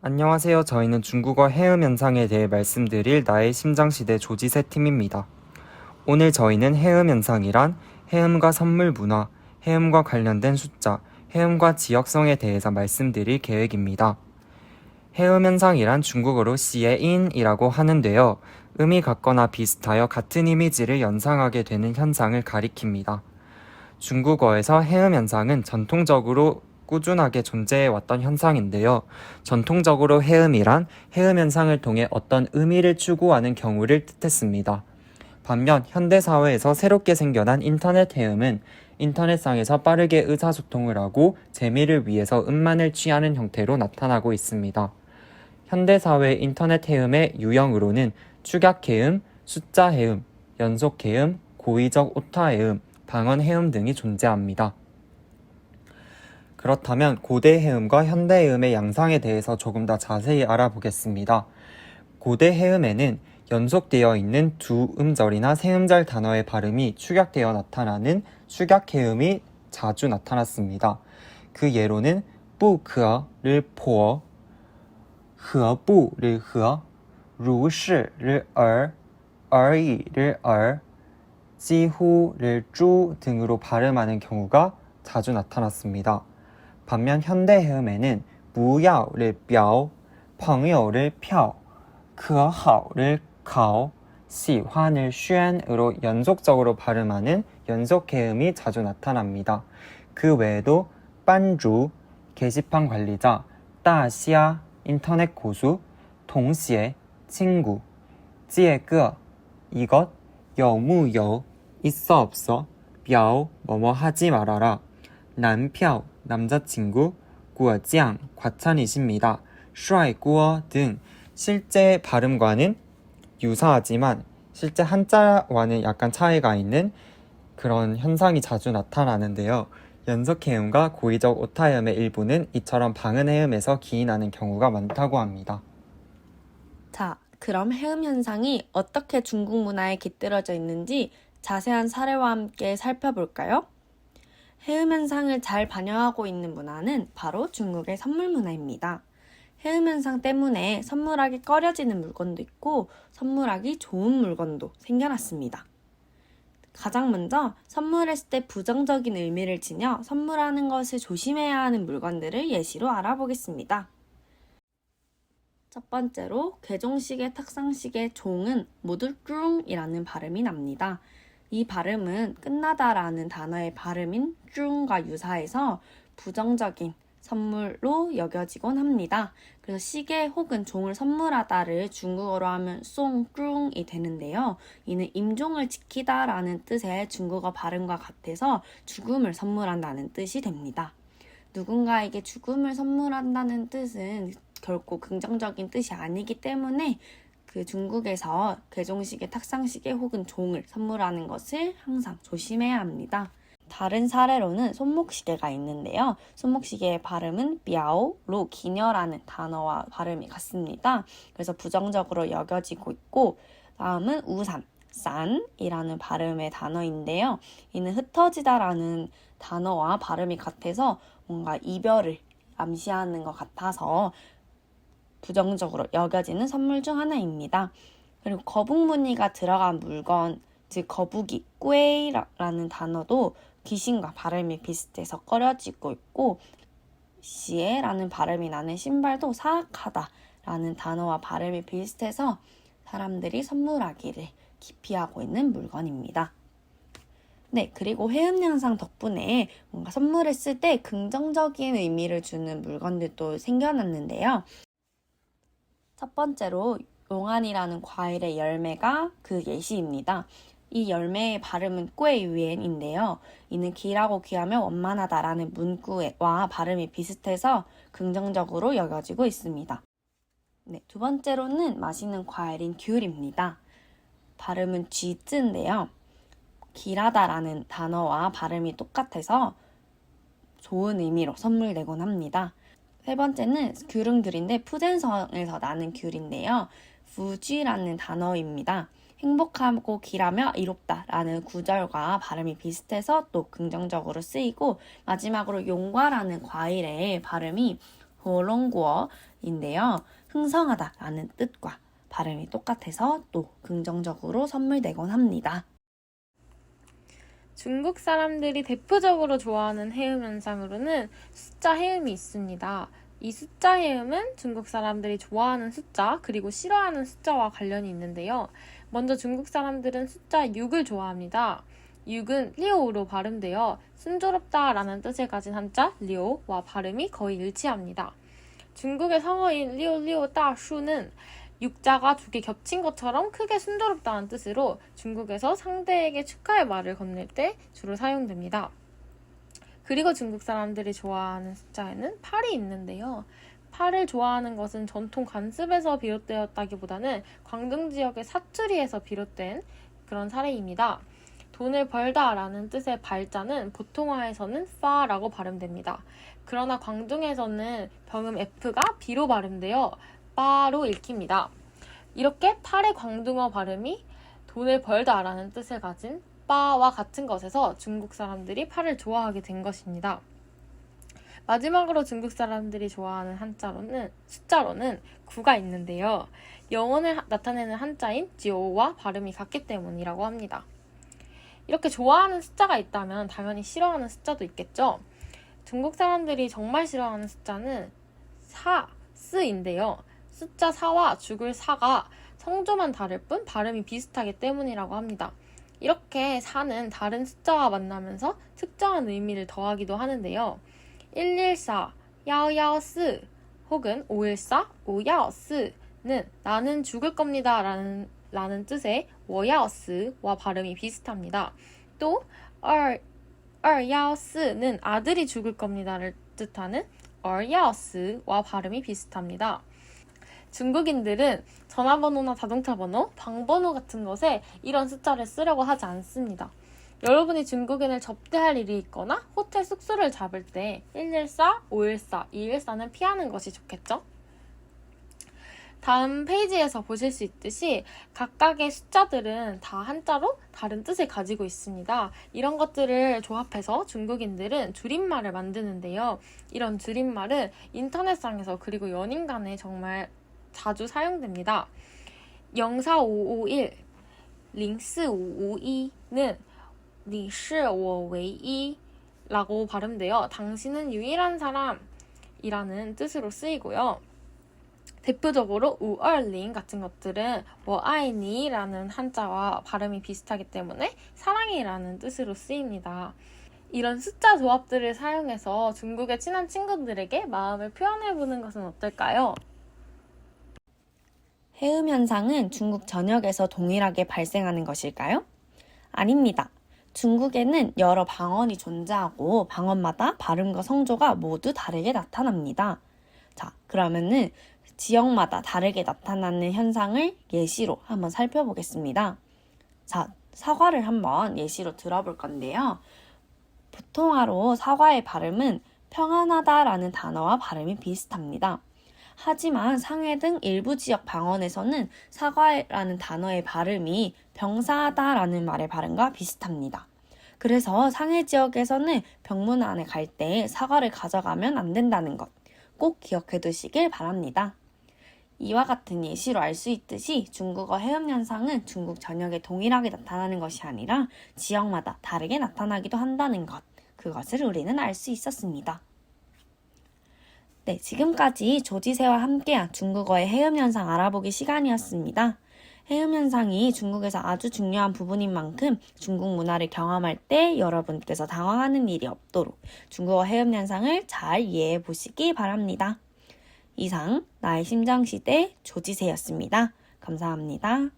안녕하세요. 저희는 중국어 해음 현상에 대해 말씀드릴 나의 심장시대 조지세 팀입니다. 오늘 저희는 해음 현상이란 해음과 선물 문화, 해음과 관련된 숫자, 해음과 지역성에 대해서 말씀드릴 계획입니다. 해음 현상이란 중국어로 시에인이라고 하는데요. 음이 같거나 비슷하여 같은 이미지를 연상하게 되는 현상을 가리킵니다. 중국어에서 해음 현상은 전통적으로 꾸준하게 존재해왔던 현상인데요. 전통적으로 해음이란 해음 현상을 통해 어떤 의미를 추구하는 경우를 뜻했습니다. 반면 현대사회에서 새롭게 생겨난 인터넷 해음은 인터넷상에서 빠르게 의사소통을 하고 재미를 위해서 음만을 취하는 형태로 나타나고 있습니다. 현대사회 인터넷 해음의 유형으로는 축약 해음, 숫자 해음, 연속 해음, 고의적 오타 해음, 방언 해음 등이 존재합니다. 그렇다면 고대 해음과 현대 해음의 양상에 대해서 조금 더 자세히 알아보겠습니다. 고대 해음에는 연속되어 있는 두 음절이나 세 음절 단어의 발음이 축약되어 나타나는 축약 해음이 자주 나타났습니다. 그 예로는不可를 포어, 何不를 허, 如是를 얼, 而已를 얼, 几乎를 쭈 등으로 발음하는 경우가 자주 나타났습니다. 반면 현대 해음에는 不要를 뼈, 朋友를 표, 可好를 거, 喜欢을 쉔으로 연속적으로 발음하는 연속 해음이 자주 나타납니다. 그 외에도 빤주, 게시판 관리자, 따시아, 인터넷 고수, 동시에, 친구, 借个, 이것, 여무여, 있어 없어, 뼈, 뭐뭐 하지 말아라, 남표, 남자친구, 구어짱, 과찬이십니다, 帅锅 등 실제 발음과는 유사하지만 실제 한자와는 약간 차이가 있는 그런 현상이 자주 나타나는데요. 연속 해음과 고의적 오타해음의 일부는 이처럼 방은 해음에서 기인하는 경우가 많다고 합니다. 자, 그럼 해음 현상이 어떻게 중국 문화에 깃들어져 있는지 자세한 사례와 함께 살펴볼까요? 해음 현상을 잘 반영하고 있는 문화는 바로 중국의 선물 문화입니다. 해음 현상 때문에 선물하기 꺼려지는 물건도 있고 선물하기 좋은 물건도 생겨났습니다. 가장 먼저 선물했을 때 부정적인 의미를 지녀 선물하는 것을 조심해야 하는 물건들을 예시로 알아보겠습니다. 첫 번째로 개종식의 탁상식의 종은 모두 쭝이라는 발음이 납니다. 이 발음은 끝나다라는 단어의 발음인 쭝과 유사해서 부정적인 선물로 여겨지곤 합니다. 그래서 시계 혹은 종을 선물하다를 중국어로 하면 송쭝이 되는데요. 이는 임종을 지키다라는 뜻의 중국어 발음과 같아서 죽음을 선물한다는 뜻이 됩니다. 누군가에게 죽음을 선물한다는 뜻은 결코 긍정적인 뜻이 아니기 때문에 그 중국에서 개종식에 탁상식에 혹은 종을 선물하는 것을 항상 조심해야 합니다. 다른 사례로는 손목시계가 있는데요. 손목시계의 발음은 뼈로 기녀라는 단어와 발음이 같습니다. 그래서 부정적으로 여겨지고 있고 다음은 우산, 싼이라는 발음의 단어인데요. 이는 흩어지다라는 단어와 발음이 같아서 뭔가 이별을 암시하는 것 같아서 부정적으로 여겨지는 선물 중 하나입니다. 그리고 거북 무늬가 들어간 물건, 즉 거북이, 꾀라는 단어도 귀신과 발음이 비슷해서 꺼려지고 있고 시에라는 발음이 나는 신발도 사악하다라는 단어와 발음이 비슷해서 사람들이 선물하기를 기피하고 있는 물건입니다. 네, 그리고 해음 현상 덕분에 뭔가 선물했을 때 긍정적인 의미를 주는 물건들도 생겨났는데요. 첫 번째로 용안이라는 과일의 열매가 그 예시입니다. 이 열매의 발음은 꾀유엔인데요. 이는 길하고 귀하며 원만하다라는 문구와 발음이 비슷해서 긍정적으로 여겨지고 있습니다. 네, 두 번째로는 맛있는 과일인 귤입니다. 발음은 쥐즈인데요. 길하다라는 단어와 발음이 똑같아서 좋은 의미로 선물되곤 합니다. 세 번째는 귤은 푸젠성에서 나는 귤인데요. 부쥐라는 단어입니다. 행복하고 길하며 이롭다라는 구절과 발음이 비슷해서 또 긍정적으로 쓰이고 마지막으로 용과라는 과일의 발음이 호롱구어인데요. 흥성하다라는 뜻과 발음이 똑같아서 또 긍정적으로 선물되곤 합니다. 중국 사람들이 대표적으로 좋아하는 해음 현상으로는 숫자 해음이 있습니다. 이 숫자 해음은 중국 사람들이 좋아하는 숫자 그리고 싫어하는 숫자와 관련이 있는데요. 먼저 중국 사람들은 숫자 6을 좋아합니다. 6은 리오로 발음되어 순조롭다 라는 뜻을 가진 한자 리오와 발음이 거의 일치합니다. 중국의 성어인 리오 다슈는 6자가 두 개 겹친 것처럼 크게 순조롭다는 뜻으로 중국에서 상대에게 축하의 말을 건넬 때 주로 사용됩니다. 그리고 중국 사람들이 좋아하는 숫자에는 8이 있는데요. 8을 좋아하는 것은 전통 관습에서 비롯되었다기보다는 광둥 지역의 사투리에서 비롯된 그런 사례입니다. 돈을 벌다 라는 뜻의 발자는 보통화에서는 파라고 발음됩니다. 그러나 광둥에서는 병음 F가 B로 발음되어 빠로 읽힙니다. 이렇게 8의 광둥어 발음이 돈을 벌다 라는 뜻을 가진 빠와 같은 것에서 중국 사람들이 8을 좋아하게 된 것입니다. 마지막으로 중국 사람들이 좋아하는 숫자로는 9가 있는데요. 영혼을 나타내는 한자인 지오와 발음이 같기 때문이라고 합니다. 이렇게 좋아하는 숫자가 있다면 당연히 싫어하는 숫자도 있겠죠. 중국 사람들이 정말 싫어하는 숫자는 4, 스인데요. 숫자 4와 죽을 4가 성조만 다를 뿐 발음이 비슷하기 때문이라고 합니다. 이렇게 4는 다른 숫자와 만나면서 특정한 의미를 더하기도 하는데요. 114, 114 혹은 514, 514는 나는 죽을 겁니다 라는 뜻의 我要死와 발음이 비슷합니다. 또 214는 아들이 죽을 겁니다를 뜻하는 儿要死와 발음이 비슷합니다. 중국인들은 전화번호나 자동차 번호, 방번호 같은 것에 이런 숫자를 쓰려고 하지 않습니다. 여러분이 중국인을 접대할 일이 있거나 호텔 숙소를 잡을 때 114, 514, 214는 피하는 것이 좋겠죠? 다음 페이지에서 보실 수 있듯이 각각의 숫자들은 다 한자로 다른 뜻을 가지고 있습니다. 이런 것들을 조합해서 중국인들은 줄임말을 만드는데요. 이런 줄임말은 인터넷상에서 그리고 연인 간에 정말 자주 사용됩니다. 04551, 04551는 你是我唯一라고 발음되어 당신은 유일한 사람이라는 뜻으로 쓰이고요. 대표적으로 520 같은 것들은 我爱你라는 한자와 발음이 비슷하기 때문에 사랑이라는 뜻으로 쓰입니다. 이런 숫자 조합들을 사용해서 중국의 친한 친구들에게 마음을 표현해보는 것은 어떨까요? 해음 현상은 중국 전역에서 동일하게 발생하는 것일까요? 아닙니다. 중국에는 여러 방언이 존재하고 방언마다 발음과 성조가 모두 다르게 나타납니다. 자, 그러면은 지역마다 다르게 나타나는 현상을 예시로 한번 살펴보겠습니다. 자, 사과를 한번 예시로 들어볼 건데요. 보통화로 사과의 발음은 평안하다라는 단어와 발음이 비슷합니다. 하지만 상해 등 일부 지역 방언에서는 사과라는 단어의 발음이 병사하다라는 말의 발음과 비슷합니다. 그래서 상해 지역에서는 병문안에 갈 때 사과를 가져가면 안 된다는 것 꼭 기억해 두시길 바랍니다. 이와 같은 예시로 알 수 있듯이 중국어 해음 현상은 중국 전역에 동일하게 나타나는 것이 아니라 지역마다 다르게 나타나기도 한다는 것, 그것을 우리는 알 수 있었습니다. 네, 지금까지 조지세와 함께한 중국어의 해음 현상 알아보기 시간이었습니다. 해음 현상이 중국에서 아주 중요한 부분인 만큼 중국 문화를 경험할 때 여러분께서 당황하는 일이 없도록 중국어 해음 현상을 잘 이해해 보시기 바랍니다. 이상 나의 심장시대 조지세였습니다. 감사합니다.